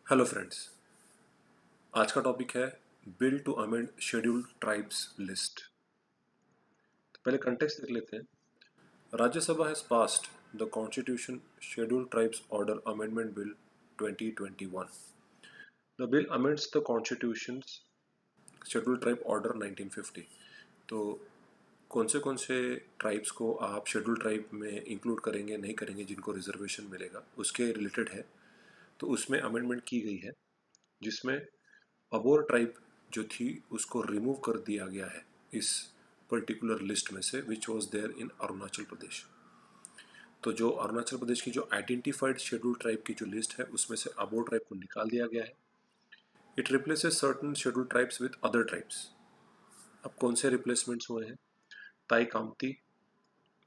Hello friends. आज का topic है bill to amend scheduled tribes list. तो पहले कंटेक्स्ट देख लेते हैं। Rajya Sabha has passed the constitution scheduled tribes order amendment bill 2021। The bill amends the constitution scheduled tribe order 1950। तो कौन से ट्राइब्स को आप शेड्यूल्ड ट्राइब में इंक्लूड करेंगे नहीं करेंगे, जिनको रिजर्वेशन मिलेगा, उसके रिलेटेड है। तो उसमें अमेंडमेंट की गई है जिसमें अबोर ट्राइब जो थी उसको रिमूव कर दिया गया है इस पर्टिकुलर लिस्ट में से, which was there in Arunachal Pradesh. तो जो अरुणाचल प्रदेश की जो आइडेंटिफाइड शेड्यूल्ड ट्राइब की जो लिस्ट है उसमें से अबोर ट्राइब को निकाल दिया गया है। It replaces certain scheduled tribes with other tribes. अब कौन से रिप्लेसमेंट्स हुए हैं? ताई कामती,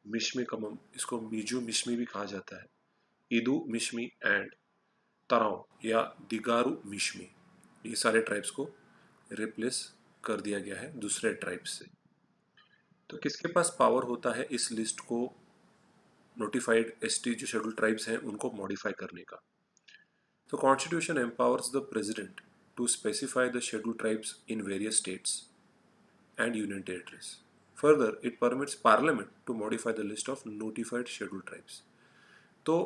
मिश्मी कमम, इसको मीजू मिश्मी भी कहा जाता है, ईदू मिश्मी एंड तराव या दिगारू मिश्मी, ये सारे ट्राइब्स को रिप्लेस कर दिया गया है दूसरे ट्राइब्स से। तो किसके पास पावर होता है इस लिस्ट को नोटिफाइड एसटी जो शेड्यूल ट्राइब्स हैं उनको मॉडिफाई करने का? तो constitution empowers the president to specify the schedule tribes in various states and union territories. Further it permits parliament to modify the list of notified schedule tribes. तो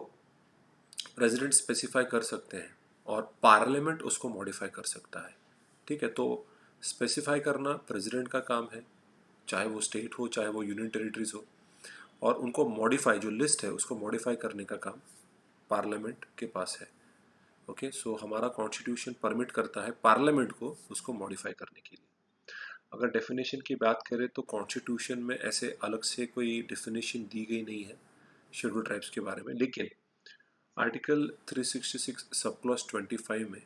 president specify कर सकते हैं और पार्लियामेंट उसको modify कर सकता है। ठीक है, तो स्पेसिफाई करना प्रेसिडेंट का काम है, चाहे वो स्टेट हो चाहे वो यूनियन टेरिटरीज हो, और उनको मॉडिफाई जो लिस्ट है उसको मॉडिफाई करने का काम पार्लियामेंट के पास है। ओके, सो हमारा कॉन्स्टिट्यूशन परमिट करता है पार्लियामेंट को उसको मॉडिफाई करने के लिए। अगर डेफिनेशन की बात करें तो कॉन्स्टिट्यूशन में ऐसे अलग से कोई डेफिनेशन दी गई नहीं है शेड्यूल ट्राइब्स के बारे में, लेकिन आर्टिकल 366 सब क्लॉज 25 में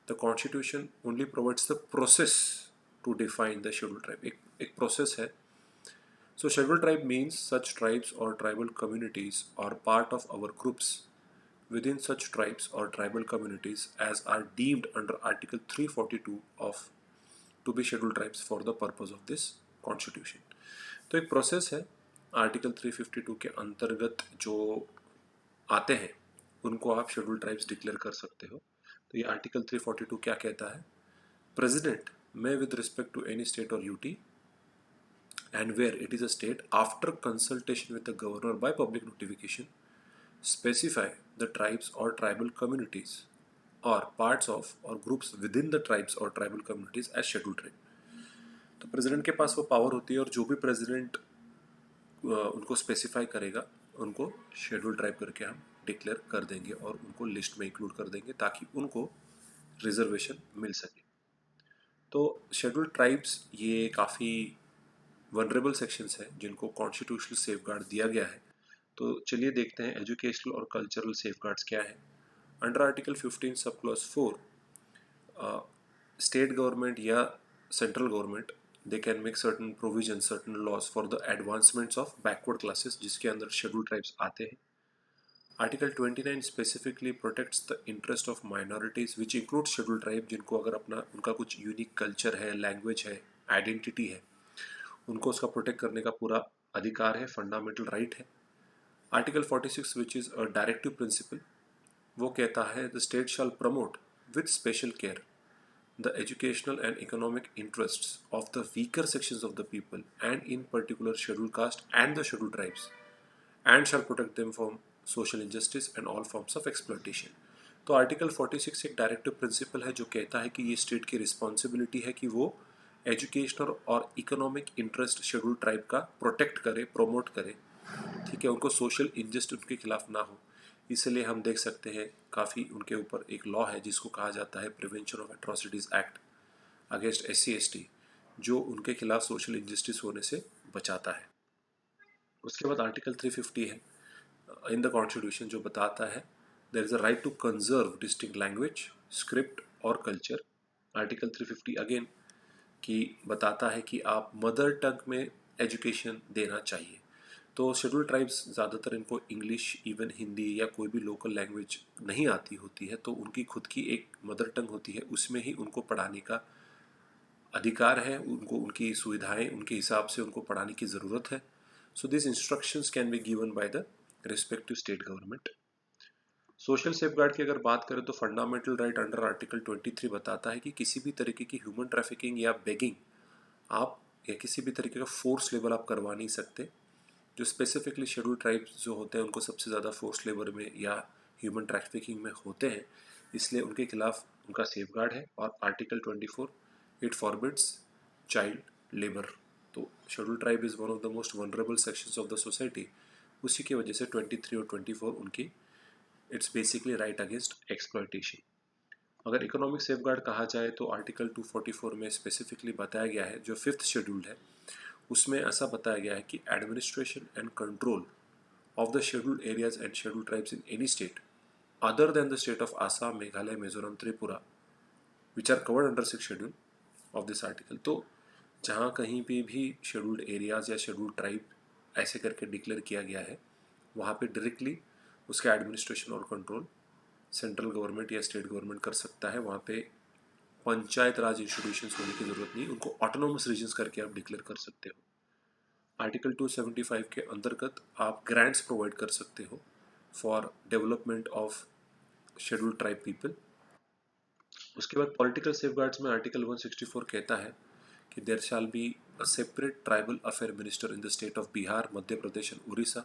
the constitution only provides the process to define the schedule tribe. एक प्रोसेस है। So scheduled tribe means such tribes or tribal communities or part of our groups within such tribes or tribal communities as are deemed under Article 342 of to be scheduled tribes for the purpose of this constitution। तो एक process है, article 352 के अंतर्गत जो आते हैं उनको आप शेड्यूल ट्राइब्स डिक्लेयर कर सकते हो। तो ये आर्टिकल 342 क्या कहता है? President may with respect to any state or UT and where it is a state, after consultation with the governor by public notification, specify the tribes or tribal communities or parts of or groups within the tribes or tribal communities as scheduled tribe। तो president के पास वो power होती है और जो भी president उनको specify करेगा उनको शेड्यूल ट्राइब करके हम डिक्लेयर कर देंगे और उनको लिस्ट में इंक्लूड कर देंगे ताकि उनको रिजर्वेशन मिल सके। तो शेड्यूल ट्राइब्स ये काफ़ी वनरेबल सेक्शंस हैं जिनको कॉन्स्टिट्यूशनल सेफगार्ड दिया गया है। तो चलिए देखते हैं एजुकेशनल और कल्चरल सेफगार्ड्स क्या है। Under article 15 sub clause 4, state government या central government they can make certain provision certain laws for the advancements of backward classes जिसके अंदर शेड्यूल ट्राइब्स आते हैं। Article 29 specifically protects the interest of minorities which include schedule tribe, जिनको अगर अपना उनका कुछ यूनिक कल्चर है, लैंग्वेज है, आइडेंटिटी है, उनको उसका प्रोटेक्ट करने का पूरा अधिकार है, फंडामेंटल राइट है। Article 46 which is a directive principle, वो कहता है the state shall promote with special care the educational and economic interests of the weaker sections of the people and in particular schedule caste and the schedule tribes and shall protect them from social injustice and all forms of exploitation. तो article 46 एक directive principle है जो कहता है कि ये state की responsibility है कि वो एजुकेशनल और इकोनॉमिक इंटरेस्ट शेड्यूल ट्राइब का प्रोटेक्ट करे, प्रोमोट करे। ठीक है, उनको सोशल इंजस्ट उनके खिलाफ ना हो। इसलिए हम देख सकते हैं काफ़ी उनके ऊपर एक लॉ है जिसको कहा जाता है prevention of atrocities act against SC ST, जो उनके खिलाफ सोशल इंजस्टिस होने से बचाता है। उसके बाद आर्टिकल 350 है इन द कॉन्स्टिट्यूशन जो बताता है there is a right to conserve distinct language, script और कल्चर। आर्टिकल 350 अगेन कि बताता है कि आप मदर टंग में एजुकेशन देना चाहिए। तो शेड्यूल ट्राइब्स ज़्यादातर इनको इंग्लिश, इवन हिंदी या कोई भी लोकल लैंग्वेज नहीं आती होती है, तो उनकी खुद की एक मदर टंग होती है, उसमें ही उनको पढ़ाने का अधिकार है, उनको उनकी सुविधाएं उनके हिसाब से उनको पढ़ाने की ज़रूरत है। So this instructions can be given by the respective state government. Social safeguard की अगर बात करें तो फंडामेंटल राइट अंडर आर्टिकल 23 बताता है कि किसी भी तरीके की ह्यूमन ट्रैफिकिंग या बेगिंग आप या किसी भी तरीके का फोर्स लेबर आप करवा नहीं सकते। जो स्पेसिफिकली शेड्यूल ट्राइब्स जो होते हैं उनको सबसे ज़्यादा फोर्स लेबर में या ह्यूमन ट्रैफिकिंग में होते हैं, इसलिए उनके खिलाफ उनका सेफगार्ड है। और article 24 it forbids child labour. तो schedule tribe is one of the most vulnerable sections of the society. उसी की वजह से 23 और 24 उनकी it's basically right against exploitation. अगर इकोनॉमिक सेफगार्ड कहा जाए तो आर्टिकल 244 में स्पेसिफिकली बताया गया है, जो फिफ्थ शेड्यूल है उसमें ऐसा बताया गया है कि administration and control of the scheduled areas and scheduled tribes in any state other than the state of Assam, Meghalaya, Mizoram, Tripura, which are covered under 6th schedule of this article। तो जहाँ कहीं पे भी scheduled areas या scheduled tribe ऐसे करके declare किया गया है, वहाँ पे डायरेक्टली उसका एडमिनिस्ट्रेशन और कंट्रोल सेंट्रल गवर्नमेंट या स्टेट गवर्नमेंट कर सकता है। वहाँ पे पंचायत राज इंस्टीट्यूशंस होने की ज़रूरत नहीं, उनको ऑटोनोमस रीजन्स करके आप डिक्लेयर कर सकते हो। आर्टिकल 275 के अंतर्गत आप ग्रांट्स प्रोवाइड कर सकते हो for development of scheduled tribe people. उसके बाद पॉलिटिकल सेफगार्ड्स में आर्टिकल 164 कहता है कि there shall be a separate tribal affair minister in the state of Bihar, Madhya Pradesh and Orissa,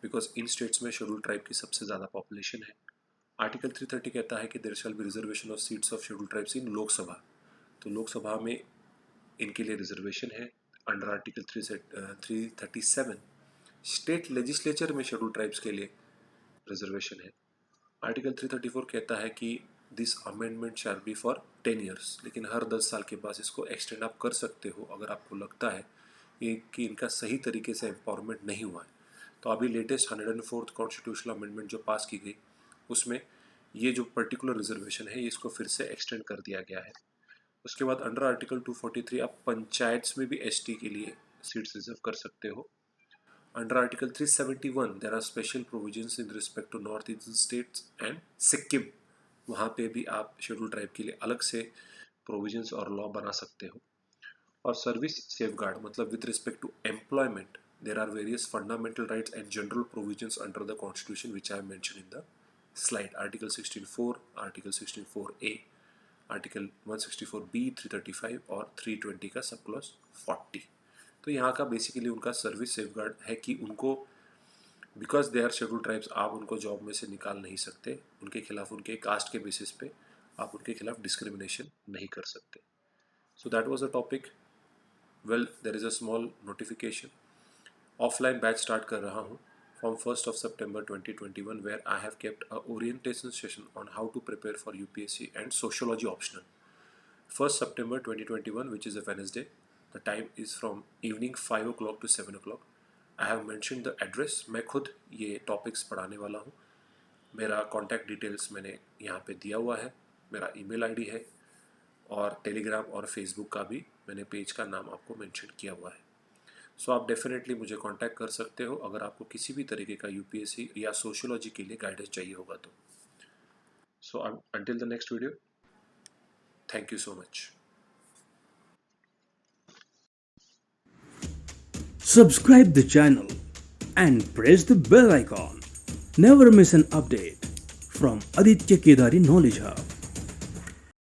because in states में शेड्यूल्ड ट्राइब की सबसे ज़्यादा पॉपुलेशन है। आर्टिकल 330 कहता है कि there shall be reservation of seats of scheduled tribes in Lok Sabha. तो लोकसभा में इनके लिए रिजर्वेशन है अंडर आर्टिकल 337। स्टेट लेजिस्लेचर में शेड्यूल ट्राइब्स के लिए रिजर्वेशन है। आर्टिकल 334 कहता है कि this amendment shall be for 10 years, लेकिन हर 10 साल के बाद इसको एक्सटेंड आप कर सकते हो अगर आपको लगता है कि इनका सही तरीके से एम्पावरमेंट नहीं हुआ है। तो अभी लेटेस्ट 104th कॉन्स्टिट्यूशनल अमेंडमेंट जो पास की गई उसमें ये जो पर्टिकुलर रिजर्वेशन है इसको फिर से एक्सटेंड कर दिया गया है। उसके बाद अंडर आर्टिकल 243 आप पंचायत्स में भी एसटी के लिए सीट्स रिजर्व कर सकते हो। Under article 371 there are special provisions in respect to north eastern states and Sikkim. वहाँ पे भी आप शेड्यूल ट्राइब के लिए अलग से प्रोविजंस और लॉ बना सकते हो। और सर्विस सेफगार्ड मतलब with respect to employment there are various fundamental rights and general provisions under the constitution which I have mention in the slide. Article 16(4), article 16(4)(a), article 164(b), 335 और 320 का sub clause 40। तो यहाँ का basically उनका service safeguard है कि उनको because they are schedule tribes आप उनको जॉब में से निकाल नहीं सकते, उनके खिलाफ उनके कास्ट के बेसिस पे आप उनके खिलाफ डिस्क्रिमिनेशन नहीं कर सकते। So that was the topic. Well there is a small notification, offline batch start कर रहा हूँ from 1st of September 2021 where I have kept a orientation session on how to prepare for UPSC and sociology optional। 1st September 2021 which is a Wednesday, the time is from evening 5 o'clock to 7 o'clock। I have mentioned the address, मैं खुद ये topics पढ़ाने वाला हूँ। मेरा contact details मैंने यहाँ पे दिया हुआ है, मेरा ईमेल आईडी है और टेलीग्राम और फेसबुक का भी मैंने पेज का नाम आपको मेंशन किया हुआ है। सो आप डेफिनेटली मुझे कांटेक्ट कर सकते हो अगर आपको किसी भी तरीके का यूपीएससी या सोशियोलॉजी के लिए गाइडेंस चाहिए होगा तो। So until the next video, thank you so much. Subscribe the channel and press the bell icon. Never miss an update from Aditya Kedari Knowledge Hub.